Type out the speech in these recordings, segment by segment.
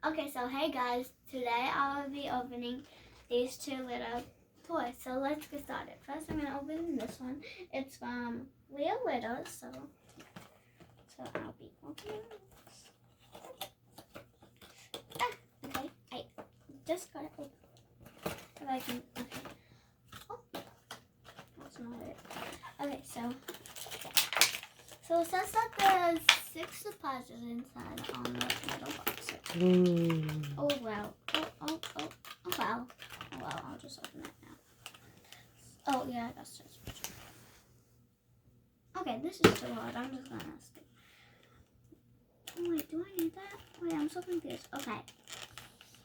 Okay, so hey guys, today I will be opening these two little toys. So let's get started. First, I'm gonna open this one. It's from Leo Little, so I'll be opening this. Okay, I just got it open. If I can, okay. Oh, that's not it. Okay, so it says that there's 6 deposits inside on the little box. Oh wow. Oh wow. Oh wow, I'll just open it now. Oh yeah, that's just. Okay, this is too hard. I'm just gonna stick. Oh wait, do I need that? Wait, I'm so confused. Okay.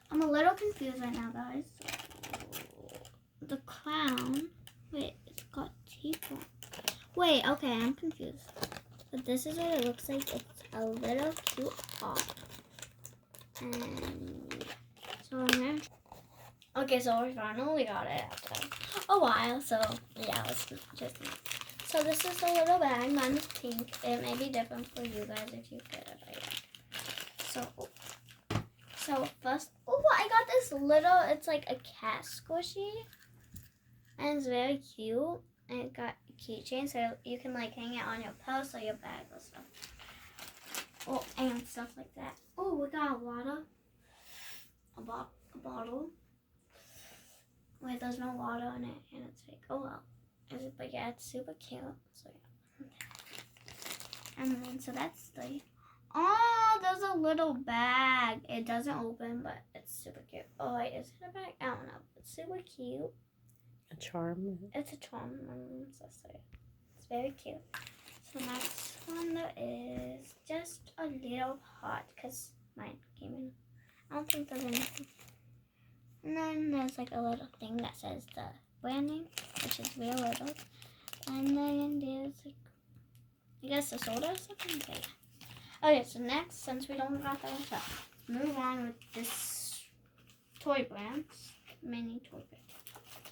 I'm a little confused right now, guys. The clown. Wait, it's got teeth on. Wait, okay, I'm confused. But this is what it looks like. It's a little cute heart. And so I'm gonna. Okay, so we finally got it after a while. So yeah, it's just. So this is the little bag. Mine is pink. It may be different for you guys if you get it right. So first, I got this little. It's like a cat squishy, and it's very cute. And it got a keychain, so you can like hang it on your purse or your bag or stuff. Oh, and stuff like that. Oh, we got water. A bottle. Wait, there's no water in it, and it's fake. Oh well. But yeah, it's super cute. So yeah. And then so that's the. Oh, there's a little bag. It doesn't open, but it's super cute. Oh wait, is it a bag? I don't know. It's super cute. A charm. It's a charm. So it's very cute. So next one there is just a little heart because mine came in. I don't think there's anything. And then there's like a little thing that says the brand name, which is real little. And then there's like, I guess a soda or something. Okay, yeah. Okay, so next, since we don't got that stuff, move on with this toy brand, mini toy brand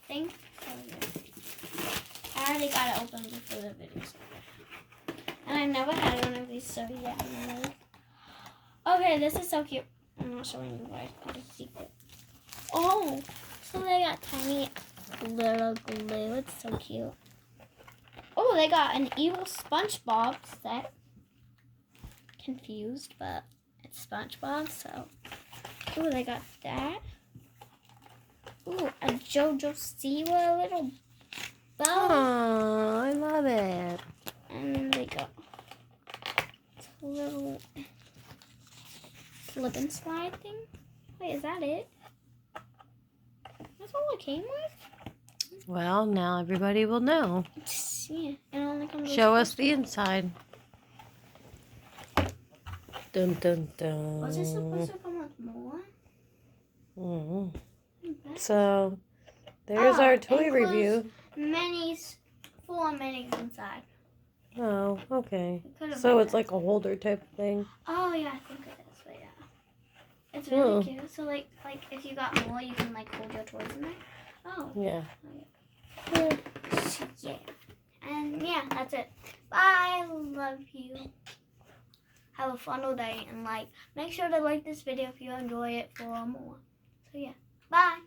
thing. So yeah. I already got it open before the video started. And I never had one of these, so yeah. Okay, this is so cute. I'm not showing you guys, but it's secret. Oh, so they got tiny little glue. It's so cute. Oh, they got an evil SpongeBob set. Confused, but it's SpongeBob, so. Oh, they got that. Oh, a JoJo Siwa little bow. Oh, I love it. And then they got a little slip and slide thing. Wait, is that it? That's all it came with? Well, now everybody will know. Yeah, it only comes with. Show us the inside. Dun dun dun. Was it supposed to come with more? So, there's our toy review. Minis, 4 minis inside. Oh, okay. So it's like a holder type of thing. Oh yeah, I think it is. But yeah, it's really cute. So like if you got more, you can like hold your toys in there. Oh. Yeah. Yeah. And yeah, that's it. Bye. Love you. Have a fun day and make sure to like this video if you enjoy it for more. So yeah. Bye.